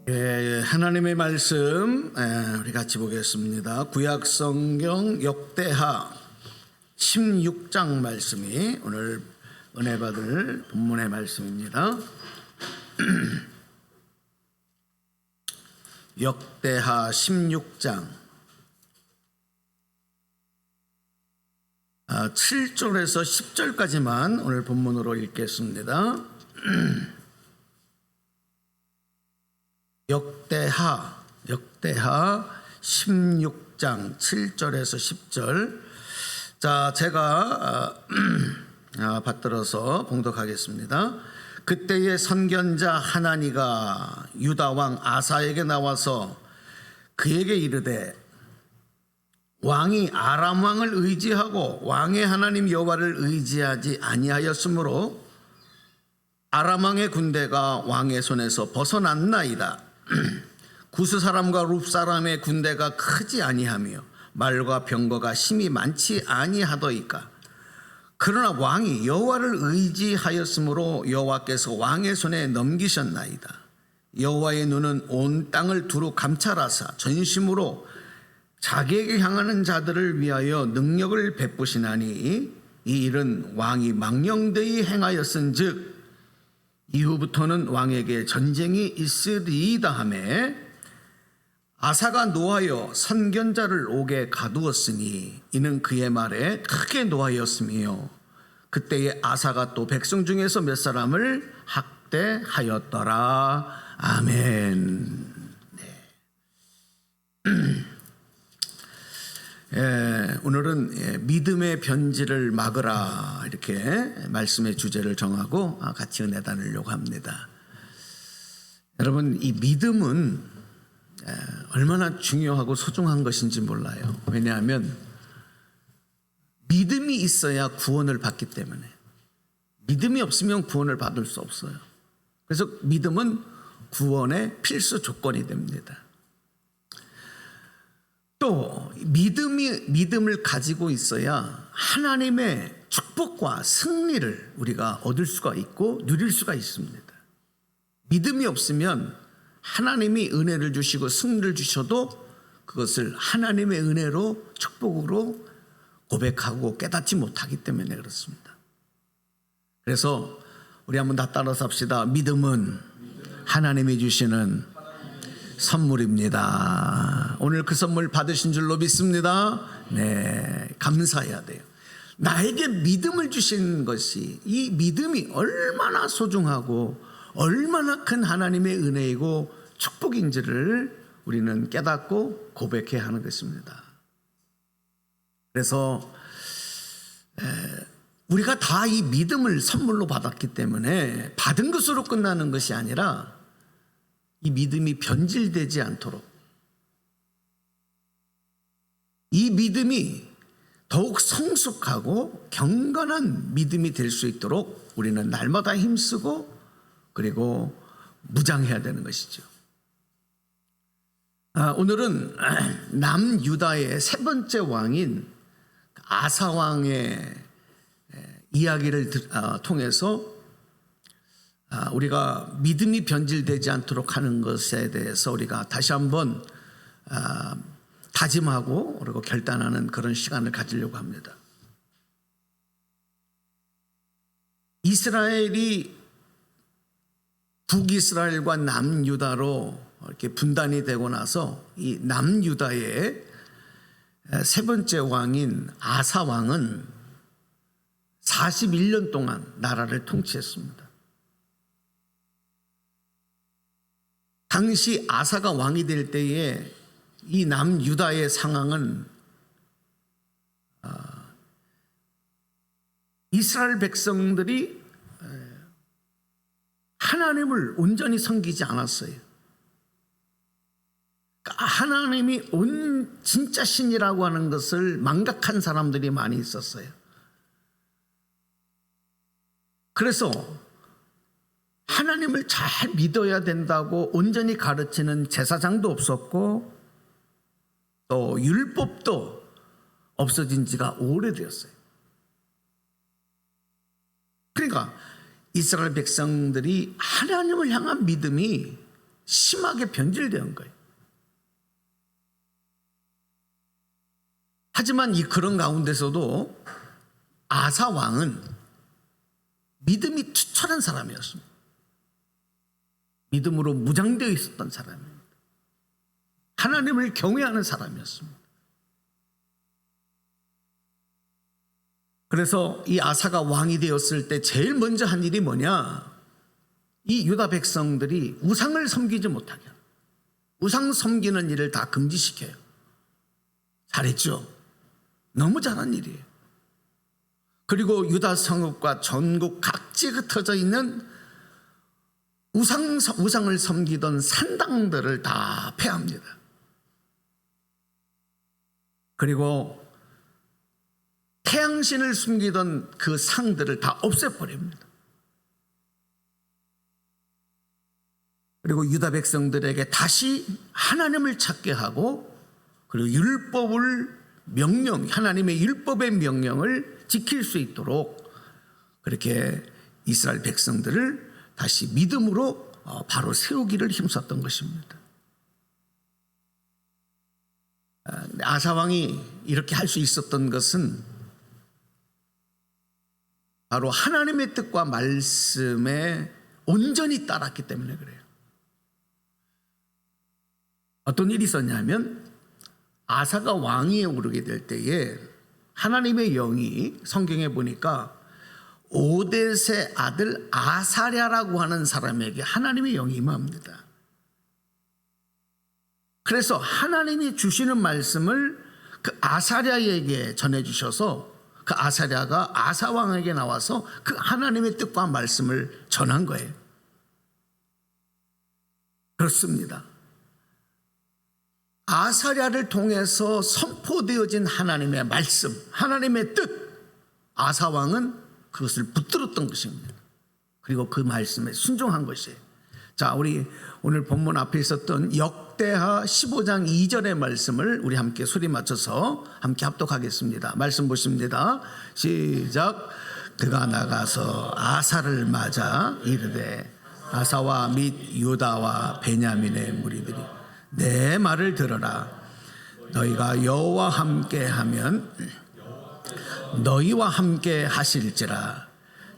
하나님의 말씀 우리 같이 보겠습니다. 구약 성경 역대하 16장 말씀이 오늘 은혜 받을 본문의 말씀입니다. 역대하 16장 7절에서 10절까지만 오늘 본문으로 읽겠습니다. 역대하 16장 7절에서 10절. 자, 제가 받들어서 봉독하겠습니다. 그때의 선견자 하나니가 유다 왕 아사에게 나와서 그에게 이르되, 왕이 아람 왕을 의지하고 왕의 하나님 여호와를 의지하지 아니하였으므로 아람 왕의 군대가 왕의 손에서 벗어났나이다. 구스 사람과 룹 사람의 군대가 크지 아니하며 말과 병거가 심히 많지 아니하더이까. 그러나 왕이 여호와를 의지하였으므로 여호와께서 왕의 손에 넘기셨나이다. 여호와의 눈은 온 땅을 두루 감찰하사 전심으로 자기에게 향하는 자들을 위하여 능력을 베푸시나니 이 일은 왕이 망령되이 행하였은즉 이후부터는 왕에게 전쟁이 있으리이다 하매, 아사가 노하여 선견자를 옥에 가두었으니 이는 그의 말에 크게 노하였으며 그때에 아사가 또 백성 중에서 몇 사람을 학대하였더라. 아멘. 오늘은 믿음의 변질을 막으라, 이렇게 말씀의 주제를 정하고 같이 은혜 나누려고 합니다. 여러분, 이 믿음은 얼마나 중요하고 소중한 것인지 몰라요. 왜냐하면 믿음이 있어야 구원을 받기 때문에, 믿음이 없으면 구원을 받을 수 없어요. 그래서 믿음은 구원의 필수 조건이 됩니다. 또 믿음을 가지고 있어야 하나님의 축복과 승리를 우리가 얻을 수가 있고 누릴 수가 있습니다. 믿음이 없으면 하나님이 은혜를 주시고 승리를 주셔도 그것을 하나님의 은혜로 축복으로 고백하고 깨닫지 못하기 때문에 그렇습니다. 그래서 우리 한번 다 따라서 합시다. 믿음은 하나님이 주시는 선물입니다. 오늘 그 선물 받으신 줄로 믿습니다. 네, 감사해야 돼요. 나에게 믿음을 주신 것이, 이 믿음이 얼마나 소중하고 얼마나 큰 하나님의 은혜이고 축복인지를 우리는 깨닫고 고백해야 하는 것입니다. 그래서 우리가 다 이 믿음을 선물로 받았기 때문에 받은 것으로 끝나는 것이 아니라 이 믿음이 변질되지 않도록, 이 믿음이 더욱 성숙하고 경건한 믿음이 될 수 있도록 우리는 날마다 힘쓰고 그리고 무장해야 되는 것이죠. 오늘은 남유다의 세 번째 왕인 아사 왕의 이야기를 통해서 우리가 믿음이 변질되지 않도록 하는 것에 대해서 우리가 다시 한번 다짐하고 그리고 결단하는 그런 시간을 가지려고 합니다. 이스라엘이 북이스라엘과 남유다로 이렇게 분단이 되고 나서 이 남유다의 세 번째 왕인 아사 왕은 41년 동안 나라를 통치했습니다. 당시 아사가 왕이 될 때에 이 남유다의 상황은 이스라엘 백성들이 하나님을 온전히 섬기지 않았어요. 하나님이 진짜 신이라고 하는 것을 망각한 사람들이 많이 있었어요. 그래서 하나님을 잘 믿어야 된다고 온전히 가르치는 제사장도 없었고 또 율법도 없어진 지가 오래되었어요. 그러니까 이스라엘 백성들이 하나님을 향한 믿음이 심하게 변질된 거예요. 하지만 이 그런 가운데서도 아사 왕은 믿음이 투철한 사람이었습니다. 믿음으로 무장되어 있었던 사람입니다. 하나님을 경외하는 사람이었습니다. 그래서 이 아사가 왕이 되었을 때 제일 먼저 한 일이 뭐냐? 이 유다 백성들이 우상을 섬기지 못하게 합니다. 우상 섬기는 일을 다 금지시켜요. 잘했죠? 너무 잘한 일이에요. 그리고 유다 성읍과 전국 각지에 흩어져 있는 우상을 섬기던 산당들을 다 폐합니다. 그리고 태양신을 숨기던 그 상들을 다 없애버립니다. 그리고 유다 백성들에게 다시 하나님을 찾게 하고, 그리고 하나님의 율법의 명령을 지킬 수 있도록 그렇게 이스라엘 백성들을 다시 믿음으로 바로 세우기를 힘썼던 것입니다. 아사 왕이 이렇게 할 수 있었던 것은 바로 하나님의 뜻과 말씀에 온전히 따랐기 때문에 그래요. 어떤 일이 있었냐면, 아사가 왕위에 오르게 될 때에 하나님의 영이 성경에 보니까 오뎃의 아들 아사랴라고 하는 사람에게 하나님의 영이 임합니다. 그래서 하나님이 주시는 말씀을 그 아사랴에게 전해주셔서 그 아사랴가 아사 왕에게 나와서 그 하나님의 뜻과 말씀을 전한 거예요. 그렇습니다. 아사랴를 통해서 선포되어진 하나님의 말씀, 하나님의 뜻, 아사 왕은 그것을 붙들었던 것입니다. 그리고 그 말씀에 순종한 것이에요. 자, 우리 오늘 본문 앞에 있었던 역대하 15장 2절의 말씀을 우리 함께 소리 맞춰서 함께 합독하겠습니다. 말씀 보십니다. 시작. 그가 나가서 아사를 맞아 이르되, 아사와 및 유다와 베냐민의 무리들이 내 말을 들어라. 너희가 여호와 함께 하면 너희와 함께 하실지라.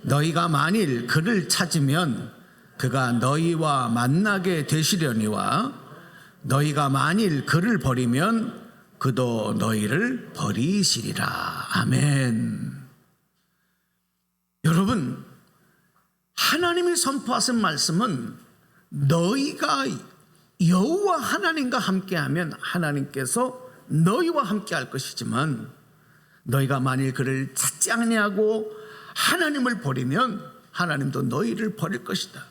너희가 만일 그를 찾으면 그가 너희와 만나게 되시려니와 너희가 만일 그를 버리면 그도 너희를 버리시리라. 아멘. 여러분, 하나님이 선포하신 말씀은 너희가 여호와 하나님과 함께하면 하나님께서 너희와 함께할 것이지만, 너희가 만일 그를 찾지 아니하고 하나님을 버리면 하나님도 너희를 버릴 것이다.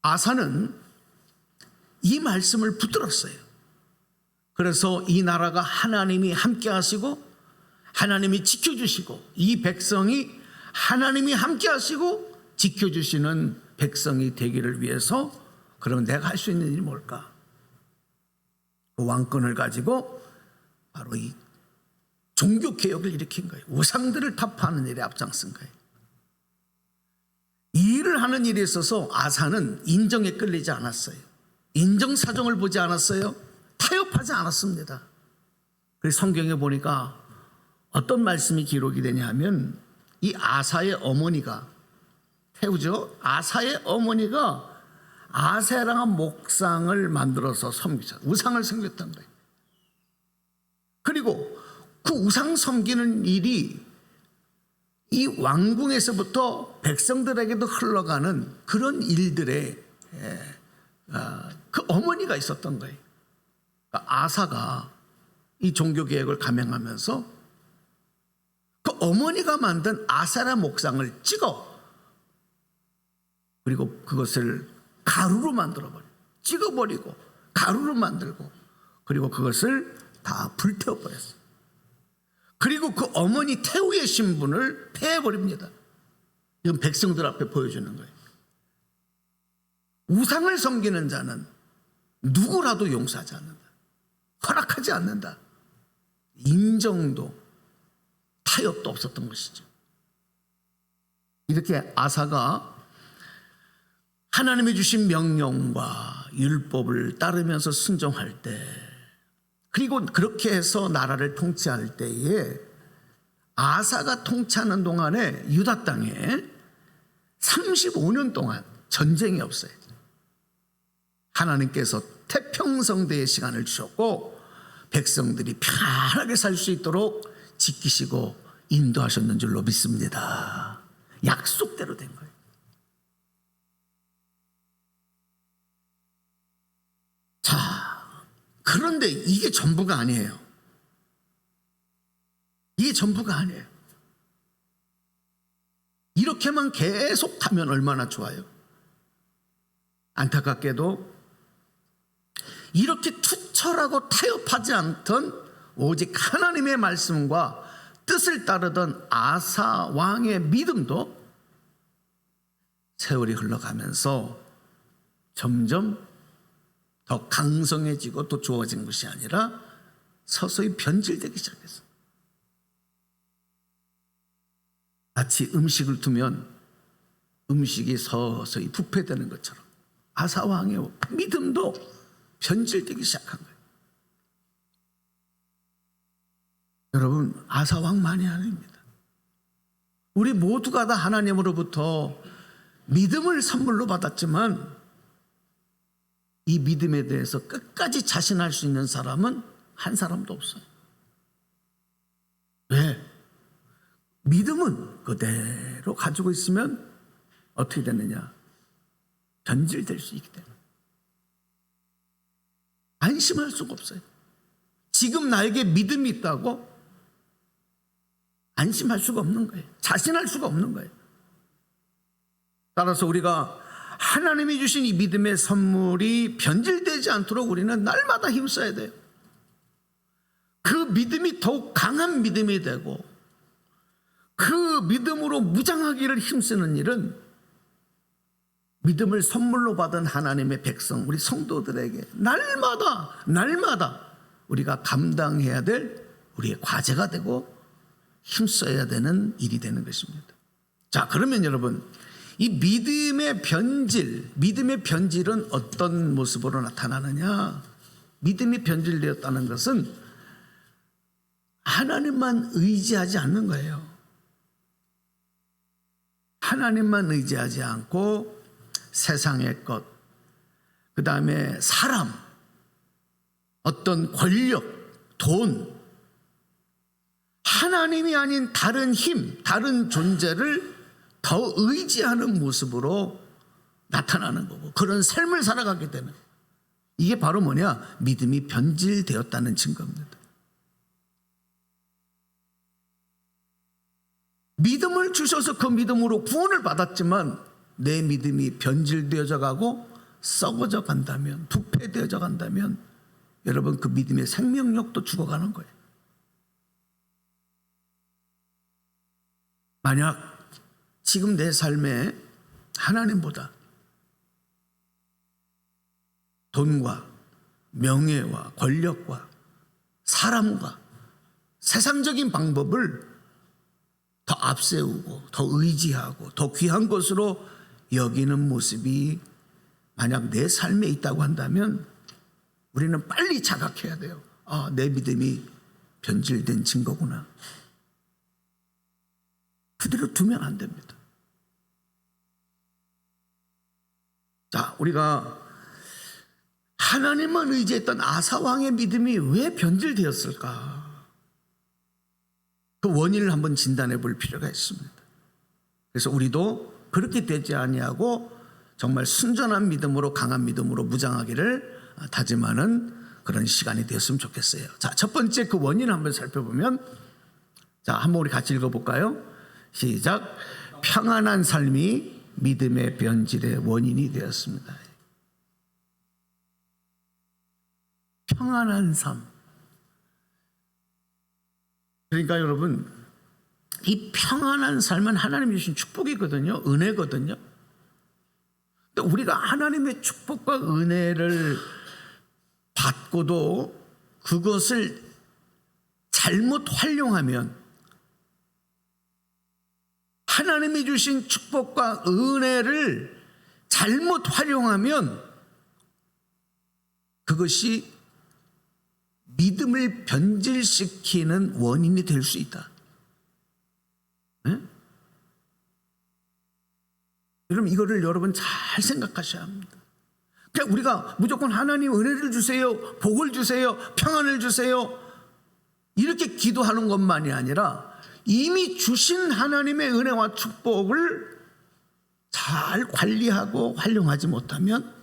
아사는 이 말씀을 붙들었어요. 그래서 이 나라가 하나님이 함께 하시고 하나님이 지켜주시고, 이 백성이 하나님이 함께 하시고 지켜주시는 백성이 되기를 위해서, 그러면 내가 할 수 있는 일이 뭘까? 그 왕권을 가지고 바로 이 종교개혁을 일으킨 거예요. 우상들을 타파하는 일에 앞장선 거예요. 이 일을 하는 일에 있어서 아사는 인정에 끌리지 않았어요. 인정사정을 보지 않았어요. 타협하지 않았습니다. 그래서 성경에 보니까 어떤 말씀이 기록이 되냐 하면, 이 아사의 어머니가, 태우죠? 아사의 어머니가 아세라 목상을 만들어서 섬기셨어요. 우상을 섬겼던 거예요. 그리고 그 우상 섬기는 일이 이 왕궁에서부터 백성들에게도 흘러가는 그런 일들에 그 어머니가 있었던 거예요. 그러니까 아사가 이 종교개혁을 감행하면서 그 어머니가 만든 아세라 목상을 찍어, 그리고 그것을 가루로 만들어버려, 찍어버리고 가루로 만들고, 그리고 그것을 다 불태워버렸어요. 그리고 그 어머니 태우의 신분을 폐해버립니다. 이건 백성들 앞에 보여주는 거예요. 우상을 섬기는 자는 누구라도 용서하지 않는다. 허락하지 않는다. 인정도 타협도 없었던 것이죠. 이렇게 아사가 하나님이 주신 명령과 율법을 따르면서 순종할 때, 그리고 그렇게 해서 나라를 통치할 때에 아사가 통치하는 동안에 유다 땅에 35년 동안 전쟁이 없어요. 하나님께서 태평성대의 시간을 주셨고 백성들이 편하게 살 수 있도록 지키시고 인도하셨는 줄로 믿습니다. 약속대로 된 거예요. 자, 그런데 이게 전부가 아니에요. 이게 전부가 아니에요. 이렇게만 계속 하면 얼마나 좋아요. 안타깝게도 이렇게 투철하고 타협하지 않던 오직 하나님의 말씀과 뜻을 따르던 아사 왕의 믿음도 세월이 흘러가면서 점점 더 강성해지고 더 좋아진 것이 아니라 서서히 변질되기 시작했어요. 마치 음식을 두면 음식이 서서히 부패되는 것처럼 아사 왕의 믿음도 변질되기 시작한 거예요. 여러분, 아사 왕만이 아닙니다. 우리 모두가 다 하나님으로부터 믿음을 선물로 받았지만 이 믿음에 대해서 끝까지 자신할 수 있는 사람은 한 사람도 없어요. 왜? 믿음은 그대로 가지고 있으면 어떻게 되느냐? 변질될 수 있기 때문에 안심할 수가 없어요. 지금 나에게 믿음이 있다고 안심할 수가 없는 거예요. 자신할 수가 없는 거예요. 따라서 우리가 하나님이 주신 이 믿음의 선물이 변질되지 않도록 우리는 날마다 힘써야 돼요. 그 믿음이 더욱 강한 믿음이 되고 그 믿음으로 무장하기를 힘쓰는 일은 믿음을 선물로 받은 하나님의 백성, 우리 성도들에게 날마다 우리가 감당해야 될 우리의 과제가 되고 힘써야 되는 일이 되는 것입니다. 자, 그러면 여러분, 이 믿음의 변질은 어떤 모습으로 나타나느냐? 믿음이 변질되었다는 것은 하나님만 의지하지 않는 거예요. 하나님만 의지하지 않고 세상의 것, 그 다음에 사람, 어떤 권력, 돈, 하나님이 아닌 다른 힘, 다른 존재를 더 의지하는 모습으로 나타나는 거고, 그런 삶을 살아가게 되는, 이게 바로 뭐냐? 믿음이 변질되었다는 증거입니다. 믿음을 주셔서 그 믿음으로 구원을 받았지만 내 믿음이 변질되어져 가고 썩어져 간다면, 부패되어져 간다면 여러분, 그 믿음의 생명력도 죽어가는 거예요. 만약 지금 내 삶에 하나님보다 돈과 명예와 권력과 사람과 세상적인 방법을 더 앞세우고 더 의지하고 더 귀한 것으로 여기는 모습이 만약 내 삶에 있다고 한다면 우리는 빨리 자각해야 돼요. 아, 내 믿음이 변질된 증거구나. 그대로 두면 안 됩니다. 자, 우리가 하나님만 의지했던 아사 왕의 믿음이 왜 변질되었을까? 그 원인을 한번 진단해 볼 필요가 있습니다. 그래서 우리도 그렇게 되지 아니하고 정말 순전한 믿음으로, 강한 믿음으로 무장하기를 다짐하는 그런 시간이 되었으면 좋겠어요. 자, 첫 번째 그 원인을 한번 살펴보면, 자, 한번 우리 같이 읽어볼까요? 시작. 평안한 삶이 믿음의 변질의 원인이 되었습니다. 평안한 삶. 그러니까 여러분, 이 평안한 삶은 하나님이 주신 축복이거든요. 은혜거든요. 근데 우리가 하나님의 축복과 은혜를 받고도 그것을 잘못 활용하면, 하나님이 주신 축복과 은혜를 잘못 활용하면 그것이 믿음을 변질시키는 원인이 될 수 있다. 네? 여러분 이거를 여러분 잘 생각하셔야 합니다. 그러니까 우리가 무조건 하나님 은혜를 주세요, 복을 주세요, 평안을 주세요 이렇게 기도하는 것만이 아니라 이미 주신 하나님의 은혜와 축복을 잘 관리하고 활용하지 못하면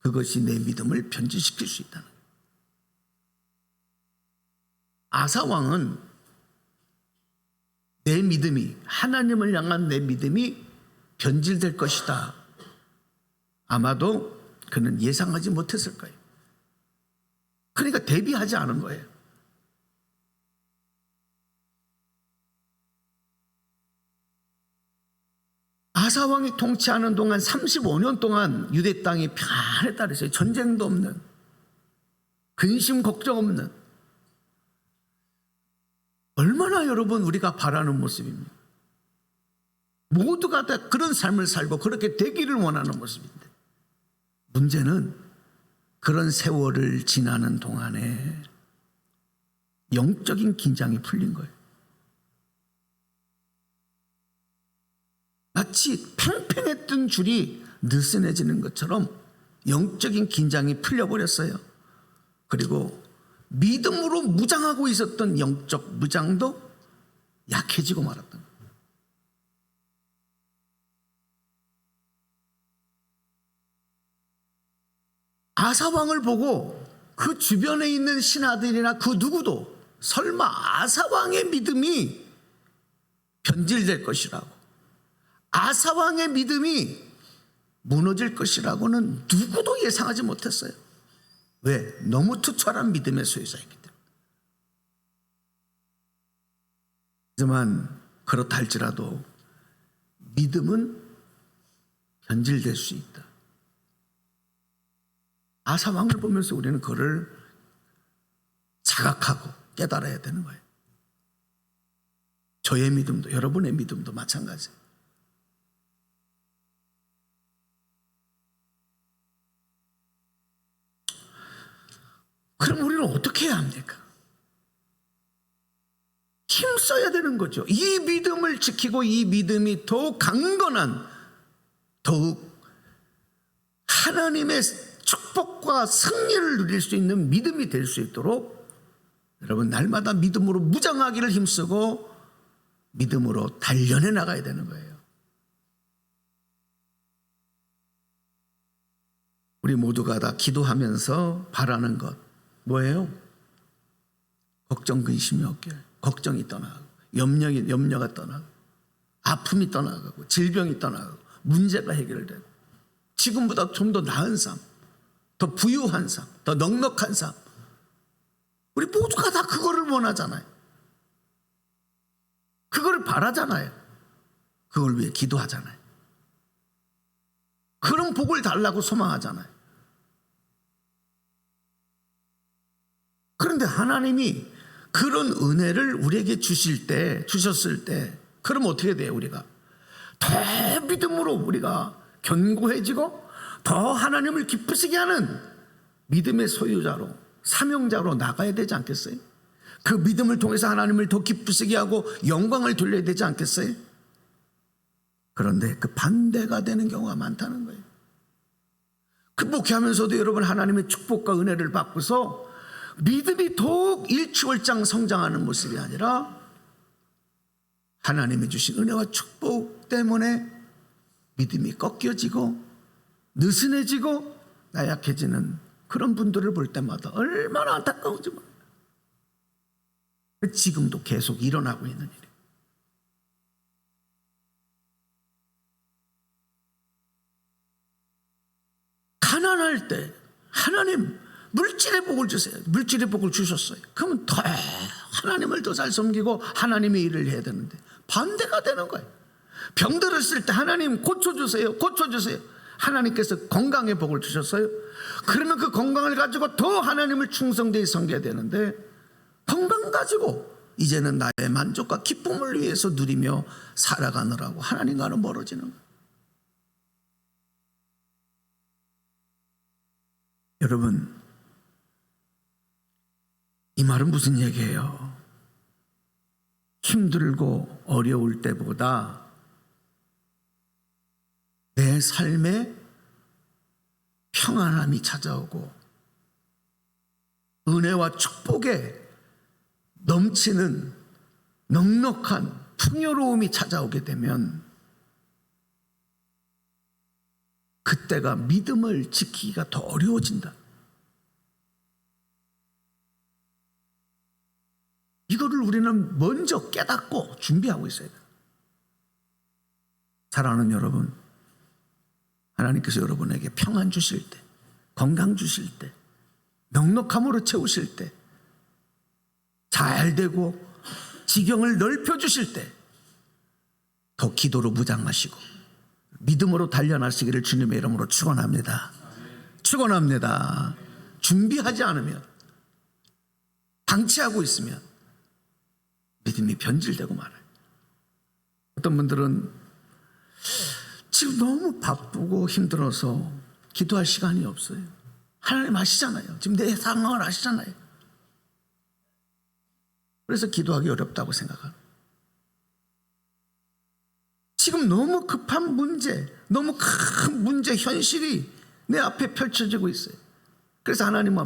그것이 내 믿음을 변질시킬 수 있다는 거예요. 아사왕은 내 믿음이, 하나님을 향한 내 믿음이 변질될 것이다. 아마도 그는 예상하지 못했을 거예요. 그러니까 대비하지 않은 거예요. 아사왕이 통치하는 동안 35년 동안 유대 땅이 평안했다 그랬어요. 전쟁도 없는, 근심 걱정 없는. 얼마나 여러분 우리가 바라는 모습입니다. 모두가 다 그런 삶을 살고 그렇게 되기를 원하는 모습인데, 문제는 그런 세월을 지나는 동안에 영적인 긴장이 풀린 거예요. 마치 팽팽했던 줄이 느슨해지는 것처럼 영적인 긴장이 풀려버렸어요. 그리고 믿음으로 무장하고 있었던 영적 무장도 약해지고 말았던 거예요. 아사왕을 보고 그 주변에 있는 신하들이나 그 누구도 설마 아사왕의 믿음이 변질될 것이라고, 아사왕의 믿음이 무너질 것이라고는 누구도 예상하지 못했어요. 왜? 너무 투철한 믿음의 소유자이기 때문에. 하지만 그렇다 할지라도 믿음은 변질될 수 있다. 아사왕을 보면서 우리는 그를 자각하고 깨달아야 되는 거예요. 저의 믿음도, 여러분의 믿음도 마찬가지예요. 그럼 우리는 어떻게 해야 합니까? 힘써야 되는 거죠. 이 믿음을 지키고 이 믿음이 더욱 강건한, 더욱 하나님의 축복과 승리를 누릴 수 있는 믿음이 될 수 있도록 여러분 날마다 믿음으로 무장하기를 힘쓰고 믿음으로 단련해 나가야 되는 거예요. 우리 모두가 다 기도하면서 바라는 것 뭐예요? 걱정 근심이 없게, 걱정이 떠나가고 염려가 떠나가고 아픔이 떠나가고 질병이 떠나가고 문제가 해결되고 지금보다 좀 더 나은 삶, 더 부유한 삶, 더 넉넉한 삶. 우리 모두가 다 그거를 원하잖아요. 그거를 바라잖아요. 그걸 위해 기도하잖아요. 그런 복을 달라고 소망하잖아요. 그런데 하나님이 그런 은혜를 우리에게 주셨을 때 그럼 어떻게 돼요? 우리가 더 믿음으로 우리가 견고해지고 더 하나님을 기쁘시게 하는 믿음의 소유자로, 사명자로 나가야 되지 않겠어요? 그 믿음을 통해서 하나님을 더 기쁘시게 하고 영광을 돌려야 되지 않겠어요? 그런데 그 반대가 되는 경우가 많다는 거예요. 그 목회하면서도 여러분 하나님의 축복과 은혜를 받고서 믿음이 더욱 일취월장 성장하는 모습이 아니라 하나님이 주신 은혜와 축복 때문에 믿음이 꺾여지고 느슨해지고 나약해지는 그런 분들을 볼 때마다 얼마나 안타까운지 몰라요. 지금도 계속 일어나고 있는 일이에요. 가난할 때 하나님 물질의 복을 주세요. 물질의 복을 주셨어요. 그러면 더 하나님을 더 잘 섬기고 하나님의 일을 해야 되는데 반대가 되는 거예요. 병들었을 때 하나님 고쳐주세요. 고쳐주세요. 하나님께서 건강의 복을 주셨어요. 그러면 그 건강을 가지고 더 하나님을 충성되이 섬겨야 되는데 건강 가지고 이제는 나의 만족과 기쁨을 위해서 누리며 살아가느라고 하나님과는 멀어지는 거예요. 여러분, 이 말은 무슨 얘기예요? 힘들고 어려울 때보다 내 삶에 평안함이 찾아오고 은혜와 축복에 넘치는 넉넉한 풍요로움이 찾아오게 되면 그때가 믿음을 지키기가 더 어려워진다. 이거를 우리는 먼저 깨닫고 준비하고 있어야 돼요. 사랑하는 여러분, 하나님께서 여러분에게 평안 주실 때, 건강 주실 때, 넉넉함으로 채우실 때, 잘 되고 지경을 넓혀 주실 때 더 기도로 무장하시고 믿음으로 단련하시기를 주님의 이름으로 축원합니다. 축원합니다. 준비하지 않으면, 방치하고 있으면 믿음이 변질되고 말아요. 어떤 분들은 지금 너무 바쁘고 힘들어서 기도할 시간이 없어요. 하나님 아시잖아요. 지금 내 상황을 아시잖아요. 그래서 기도하기 어렵다고 생각합니다. 지금 너무 급한 문제, 너무 큰 문제, 현실이 내 앞에 펼쳐지고 있어요. 그래서 하나님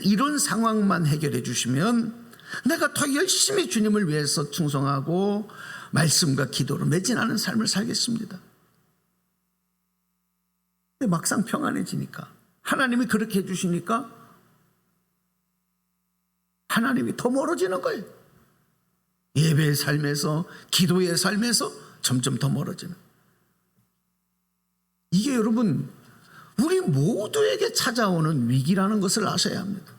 이런 상황만 해결해 주시면 내가 더 열심히 주님을 위해서 충성하고 말씀과 기도로 매진하는 삶을 살겠습니다. 근데 막상 평안해지니까, 하나님이 그렇게 해주시니까 하나님이 더 멀어지는 거예요. 예배의 삶에서, 기도의 삶에서 점점 더 멀어지는. 이게 여러분, 우리 모두에게 찾아오는 위기라는 것을 아셔야 합니다.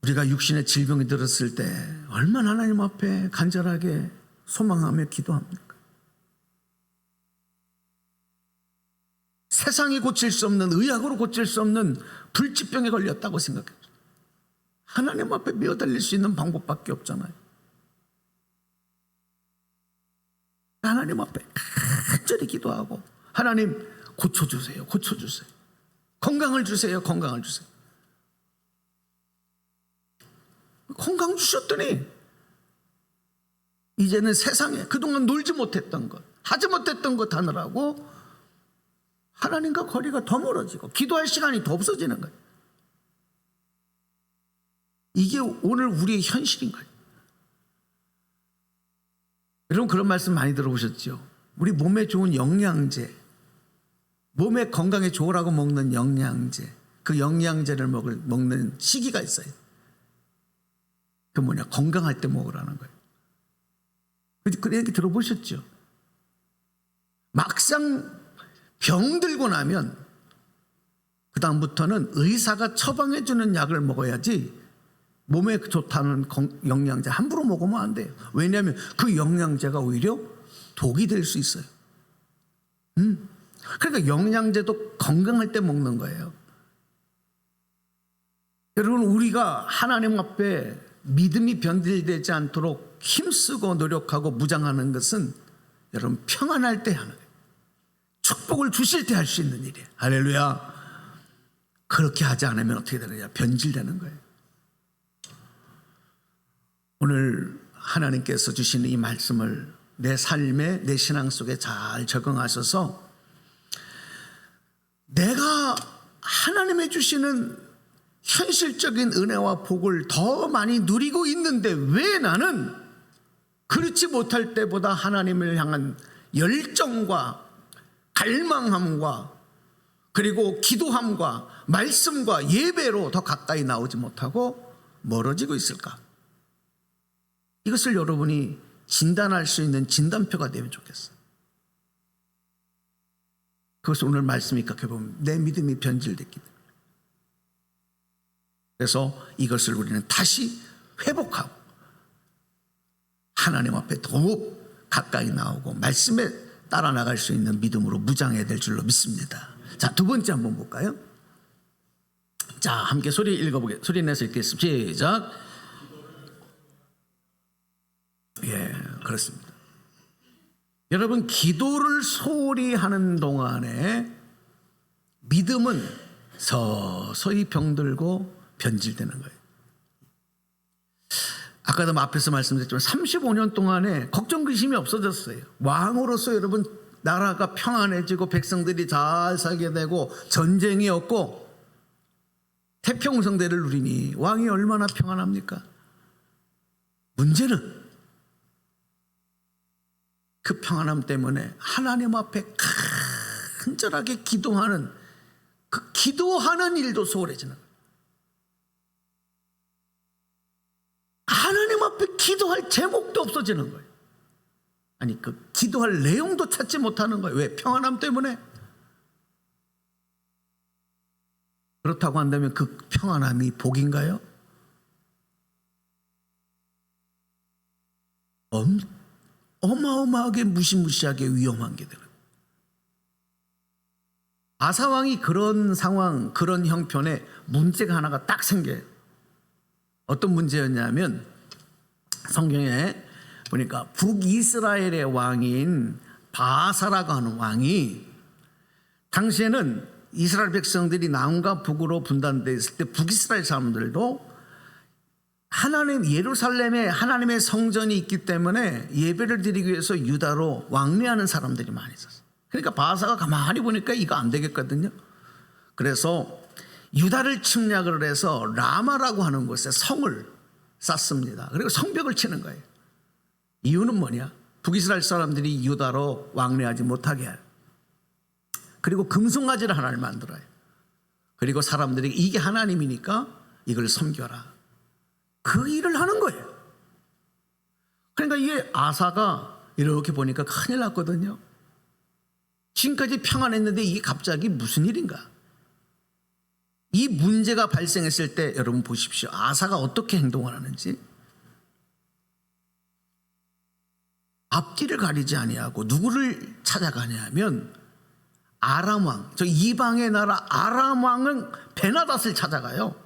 우리가 육신의 질병이 들었을 때 얼마나 하나님 앞에 간절하게 소망하며 기도합니까? 세상이 고칠 수 없는, 의학으로 고칠 수 없는 불치병에 걸렸다고 생각해요. 하나님 앞에 미어달릴 수 있는 방법밖에 없잖아요. 하나님 앞에 간절히 기도하고, 하나님 고쳐주세요, 고쳐주세요. 건강을 주세요, 건강을 주세요. 건강 주셨더니 이제는 세상에 그동안 놀지 못했던 것, 하지 못했던 것 하느라고 하나님과 거리가 더 멀어지고 기도할 시간이 더 없어지는 거예요. 이게 오늘 우리의 현실인 거예요. 여러분, 그런 말씀 많이 들어보셨죠? 우리 몸에 좋은 영양제, 몸에 건강에 좋으라고 먹는 영양제, 그 영양제를 먹는 시기가 있어요. 그 뭐냐, 건강할 때 먹으라는 거예요. 그 얘기 들어보셨죠? 막상 병들고 나면 그 다음부터는 의사가 처방해 주는 약을 먹어야지 몸에 좋다는 영양제 함부로 먹으면 안 돼요. 왜냐하면 그 영양제가 오히려 독이 될 수 있어요. 그러니까 영양제도 건강할 때 먹는 거예요. 여러분, 우리가 하나님 앞에 믿음이 변질되지 않도록 힘쓰고 노력하고 무장하는 것은 여러분 평안할 때 하는 거예요. 축복을 주실 때 할 수 있는 일이에요. 할렐루야. 그렇게 하지 않으면 어떻게 되느냐, 변질되는 거예요. 오늘 하나님께서 주시는 이 말씀을 내 삶에, 내 신앙 속에 잘 적응하셔서 내가 하나님의 주시는 현실적인 은혜와 복을 더 많이 누리고 있는데 왜 나는 그렇지 못할 때보다 하나님을 향한 열정과 갈망함과 그리고 기도함과 말씀과 예배로 더 가까이 나오지 못하고 멀어지고 있을까? 이것을 여러분이 진단할 수 있는 진단표가 되면 좋겠어요. 그것을 오늘 말씀이 각해보면 내 믿음이 변질됐기 때문에. 그래서 이것을 우리는 다시 회복하고 하나님 앞에 더욱 가까이 나오고 말씀에 따라 나갈 수 있는 믿음으로 무장해야 될 줄로 믿습니다. 자, 두 번째 한번 볼까요? 자, 함께 소리 내서 읽겠습니다. 시작. 예, 그렇습니다. 여러분, 기도를 소홀히 하는 동안에 믿음은 서서히 병들고 변질되는 거예요. 아까도 앞에서 말씀드렸지만 35년 동안에 걱정 근심이 없어졌어요. 왕으로서 여러분, 나라가 평안해지고 백성들이 잘 살게 되고 전쟁이 없고 태평성대를 누리니 왕이 얼마나 평안합니까? 문제는 그 평안함 때문에 하나님 앞에 간절하게 기도하는 그 기도하는 일도 소홀해지는 거예요. 하나님 앞에 기도할 제목도 없어지는 거예요. 아니, 그 기도할 내용도 찾지 못하는 거예요. 왜? 평안함 때문에. 그렇다고 한다면 그 평안함이 복인가요? 어마어마하게 무시무시하게 위험한 게 되는 거예요. 아사왕이 그런 상황, 그런 형편에 문제가 하나가 딱 생겨요. 어떤 문제였냐면 성경에 보니까 북이스라엘의 왕인 바사라고 하는 왕이, 당시에는 이스라엘 백성들이 남과 북으로 분단되어 있을 때 북이스라엘 사람들도 하나님, 예루살렘에 하나님의 성전이 있기 때문에 예배를 드리기 위해서 유다로 왕래하는 사람들이 많이 있었어요. 그러니까 바사가 가만히 보니까 이거 안 되겠거든요. 그래서 유다를 침략을 해서 라마라고 하는 곳에 성을 쌓습니다. 그리고 성벽을 치는 거예요. 이유는 뭐냐? 북이스라엘 사람들이 유다로 왕래하지 못하게 해요. 그리고 금송아지를 하나를 만들어요. 그리고 사람들이 이게 하나님이니까 이걸 섬겨라. 그 일을 하는 거예요. 그러니까 이게 아사가 이렇게 보니까 큰일 났거든요. 지금까지 평안했는데 이게 갑자기 무슨 일인가? 이 문제가 발생했을 때 여러분 보십시오. 아사가 어떻게 행동을 하는지. 앞뒤를 가리지 아니하고 누구를 찾아가냐면 아람 왕, 저 이방의 나라 아람 왕은 베나닷을 찾아가요.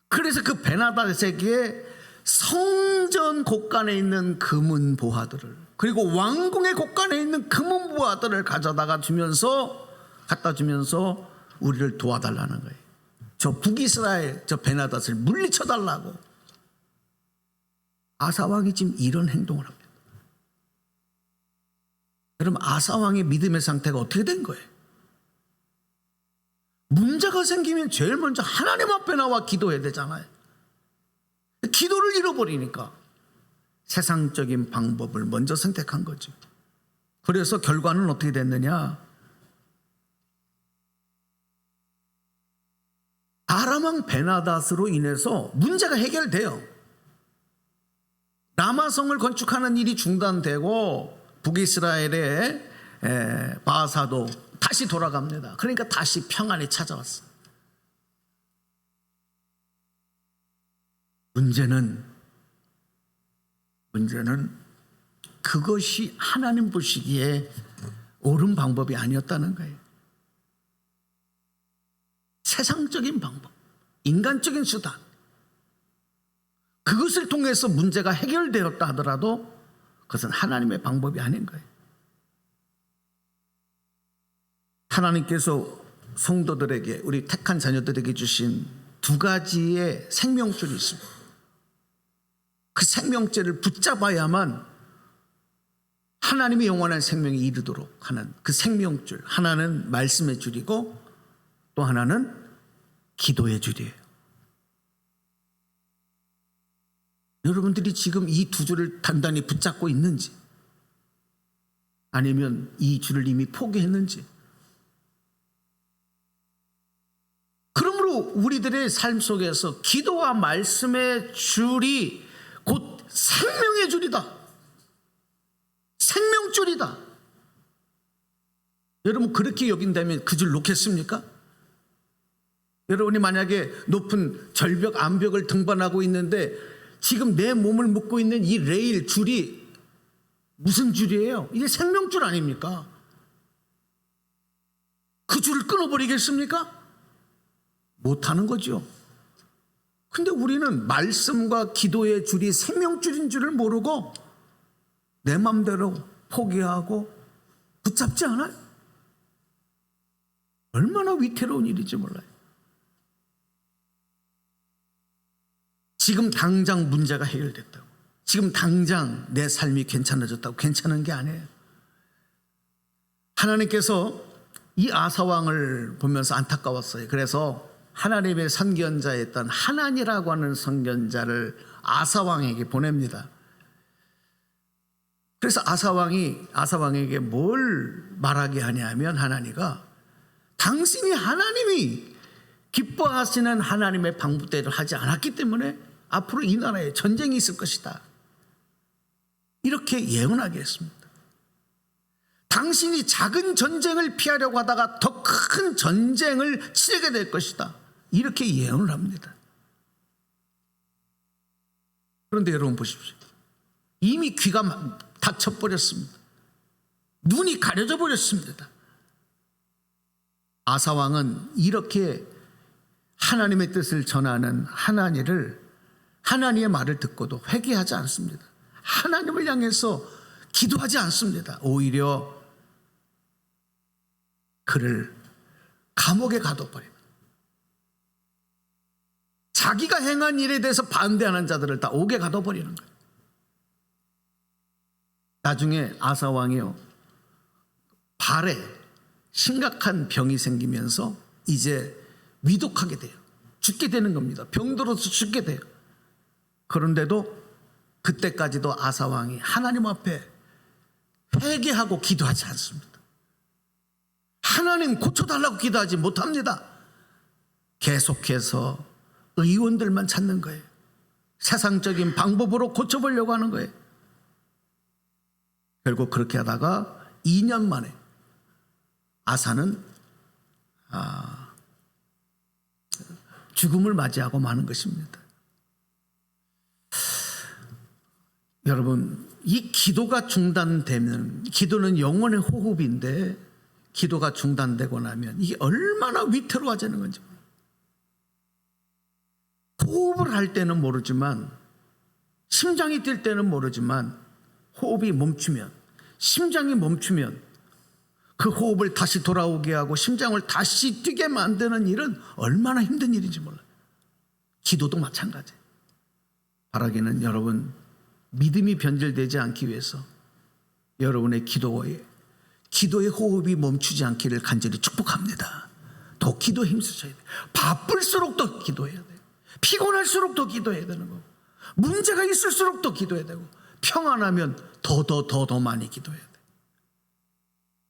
그래서 그 베나닷에게 성전 곳간에 있는 금은 보화들을, 그리고 왕궁의 곳간에 있는 금은 보화들을 갖다 주면서 우리를 도와달라는 거예요. 저 북이스라엘 저 베나닷을 물리쳐달라고. 아사왕이 지금 이런 행동을 합니다. 여러분, 아사왕의 믿음의 상태가 어떻게 된 거예요? 문제가 생기면 제일 먼저 하나님 앞에 나와 기도해야 되잖아요. 기도를 잃어버리니까 세상적인 방법을 먼저 선택한 거죠. 그래서 결과는 어떻게 됐느냐? 아람왕 베나닷으로 인해서 문제가 해결돼요. 라마성을 건축하는 일이 중단되고 북이스라엘의 바사도 다시 돌아갑니다. 그러니까 다시 평안이 찾아왔어요. 문제는 그것이 하나님 보시기에 옳은 방법이 아니었다는 거예요. 세상적인 방법, 인간적인 수단, 그것을 통해서 문제가 해결되었다 하더라도 그것은 하나님의 방법이 아닌 거예요. 하나님께서 성도들에게, 우리 택한 자녀들에게 주신 두 가지의 생명줄이 있습니다. 그 생명줄을 붙잡아야만 하나님의 영원한 생명에 이르도록 하는 그 생명줄, 하나는 말씀의 줄이고 또 하나는 기도의 줄이에요. 여러분들이 지금 이 두 줄을 단단히 붙잡고 있는지, 아니면 이 줄을 이미 포기했는지. 그러므로 우리들의 삶 속에서 기도와 말씀의 줄이 곧 생명의 줄이다. 생명줄이다. 여러분, 그렇게 여긴다면 그 줄 놓겠습니까? 여러분이 만약에 높은 절벽, 암벽을 등반하고 있는데 지금 내 몸을 묶고 있는 이 레일 줄이 무슨 줄이에요? 이게 생명줄 아닙니까? 그 줄을 끊어버리겠습니까? 못하는 거죠. 근데 우리는 말씀과 기도의 줄이 생명줄인 줄을 모르고 내 맘대로 포기하고 붙잡지 않아요? 얼마나 위태로운 일인지 몰라요. 지금 당장 문제가 해결됐다고, 지금 당장 내 삶이 괜찮아졌다고 괜찮은 게 아니에요. 하나님께서 이 아사 왕을 보면서 안타까웠어요. 그래서 하나님의 선견자였던 하나니라고 하는 선견자를 아사 왕에게 보냅니다. 그래서 아사 왕에게 뭘 말하게 하냐면, 하나니가 당신이 하나님이 기뻐하시는 하나님의 방법대로 하지 않았기 때문에 앞으로 이 나라에 전쟁이 있을 것이다, 이렇게 예언하게 했습니다. 당신이 작은 전쟁을 피하려고 하다가 더 큰 전쟁을 치르게 될 것이다, 이렇게 예언을 합니다. 그런데 여러분 보십시오. 이미 귀가 닫혀버렸습니다. 눈이 가려져 버렸습니다. 아사 왕은 이렇게 하나님의 뜻을 전하는 하나님의 말을 듣고도 회개하지 않습니다. 하나님을 향해서 기도하지 않습니다. 오히려 그를 감옥에 가둬버립니다. 자기가 행한 일에 대해서 반대하는 자들을 다 옥에 가둬버리는 거예요. 나중에 아사 왕이요, 발에 심각한 병이 생기면서 이제 위독하게 돼요. 죽게 되는 겁니다. 병들어서 죽게 돼요. 그런데도 그때까지도 아사 왕이 하나님 앞에 회개하고 기도하지 않습니다. 하나님 고쳐달라고 기도하지 못합니다. 계속해서 의원들만 찾는 거예요. 세상적인 방법으로 고쳐보려고 하는 거예요. 결국 그렇게 하다가 2년 만에 아사는 죽음을 맞이하고 마는 것입니다. 여러분, 이 기도가 중단되면, 기도는 영혼의 호흡인데 기도가 중단되고 나면 이게 얼마나 위태로워지는 건지. 호흡을 할 때는 모르지만, 심장이 뛸 때는 모르지만, 호흡이 멈추면, 심장이 멈추면 그 호흡을 다시 돌아오게 하고 심장을 다시 뛰게 만드는 일은 얼마나 힘든 일인지 몰라요. 기도도 마찬가지예요. 바라기는 여러분, 믿음이 변질되지 않기 위해서 여러분의 기도의 호흡이 멈추지 않기를 간절히 축복합니다. 더 기도에 힘쓰셔야 돼요. 바쁠수록 더 기도해야 돼요. 피곤할수록 더 기도해야 되는 거고, 문제가 있을수록 더 기도해야 되고, 평안하면 더 많이 기도해야 돼요.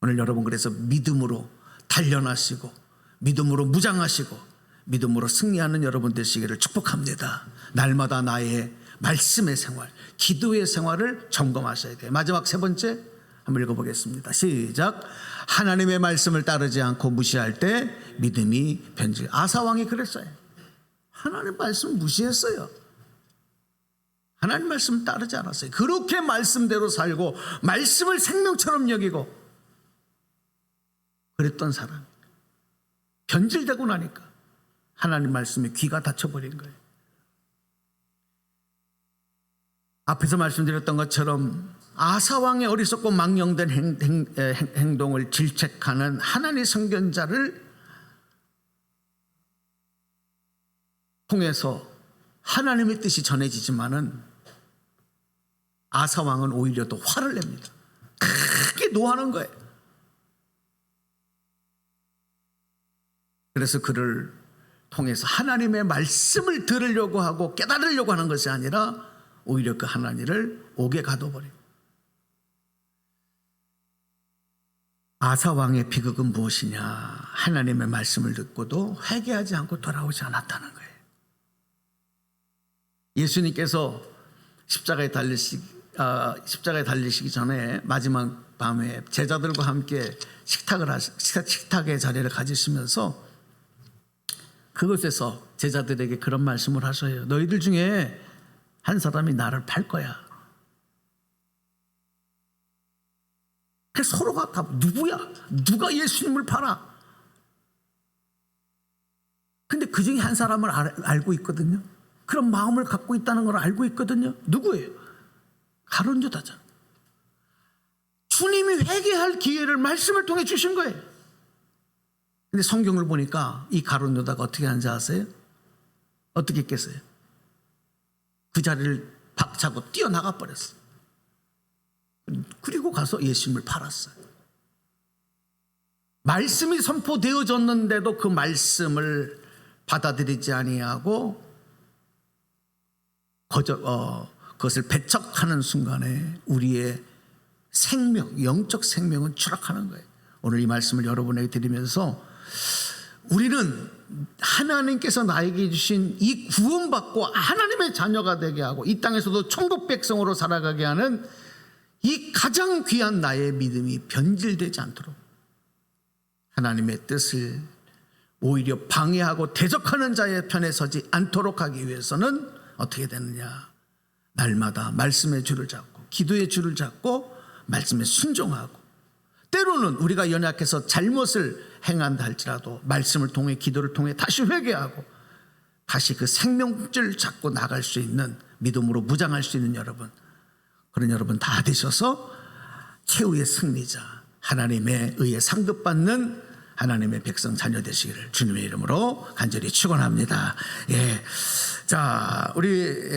오늘 여러분, 그래서 믿음으로 단련하시고, 믿음으로 무장하시고, 믿음으로 승리하는 여러분 되시기를 축복합니다. 날마다 나의 말씀의 생활, 기도의 생활을 점검하셔야 돼요. 마지막 세 번째 한번 읽어보겠습니다. 시작. 하나님의 말씀을 따르지 않고 무시할 때 믿음이 변질. 아사 왕이 그랬어요. 하나님 말씀 무시했어요. 하나님 말씀 따르지 않았어요. 그렇게 말씀대로 살고 말씀을 생명처럼 여기고 그랬던 사람, 변질되고 나니까 하나님 말씀에 귀가 닫혀버린 거예요. 앞에서 말씀드렸던 것처럼 아사 왕의 어리석고 망령된 행동을 질책하는 하나님의 선견자를 통해서 하나님의 뜻이 전해지지만은 아사 왕은 오히려 더 화를 냅니다. 크게 노하는 거예요. 그래서 그를 통해서 하나님의 말씀을 들으려고 하고 깨달으려고 하는 것이 아니라 오히려 그 하나님을 옥에 가둬버려요. 아사 왕의 비극은 무엇이냐? 하나님의 말씀을 듣고도 회개하지 않고 돌아오지 않았다는 거예요. 예수님께서 십자가에 달리시기 전에 마지막 밤에 제자들과 함께 식탁의 자리를 가지시면서 그곳에서 제자들에게 그런 말씀을 하셔요. 너희들 중에 한 사람이 나를 팔 거야. 그래서 서로가 다 누구야? 누가 예수님을 팔아? 근데 그 중에 한 사람을 알고 있거든요. 그런 마음을 갖고 있다는 걸 알고 있거든요. 누구예요? 가룟 유다잖아. 회개할 기회를 말씀을 통해 주신 거예요. 근데 성경을 보니까 이 가룟 유다가 어떻게 하는지 아세요? 어떻게 했겠어요? 그 자리를 박차고 뛰어나가 버렸어요. 그리고 가서 예수님을 팔았어요. 말씀이 선포되어졌는데도 그 말씀을 받아들이지 아니하고 그것을 배척하는 순간에 우리의 생명, 영적 생명은 추락하는 거예요. 오늘 이 말씀을 여러분에게 드리면서 우리는 하나님께서 나에게 주신 이 구원받고 하나님의 자녀가 되게 하고 이 땅에서도 천국 백성으로 살아가게 하는 이 가장 귀한 나의 믿음이 변질되지 않도록 하나님의 뜻을 오히려 방해하고 대적하는 자의 편에 서지 않도록 하기 위해서는 어떻게 되느냐? 날마다 말씀의 줄을 잡고 기도의 줄을 잡고 말씀에 순종하고, 때로는 우리가 연약해서 잘못을 행한다 할지라도 말씀을 통해 기도를 통해 다시 회개하고 다시 그 생명줄 잡고 나갈 수 있는, 믿음으로 무장할 수 있는 여러분, 그런 여러분 다 되셔서 최후의 승리자, 하나님의 의에 상급받는 하나님의 백성 자녀 되시기를 주님의 이름으로 간절히 축원합니다. 자, 우리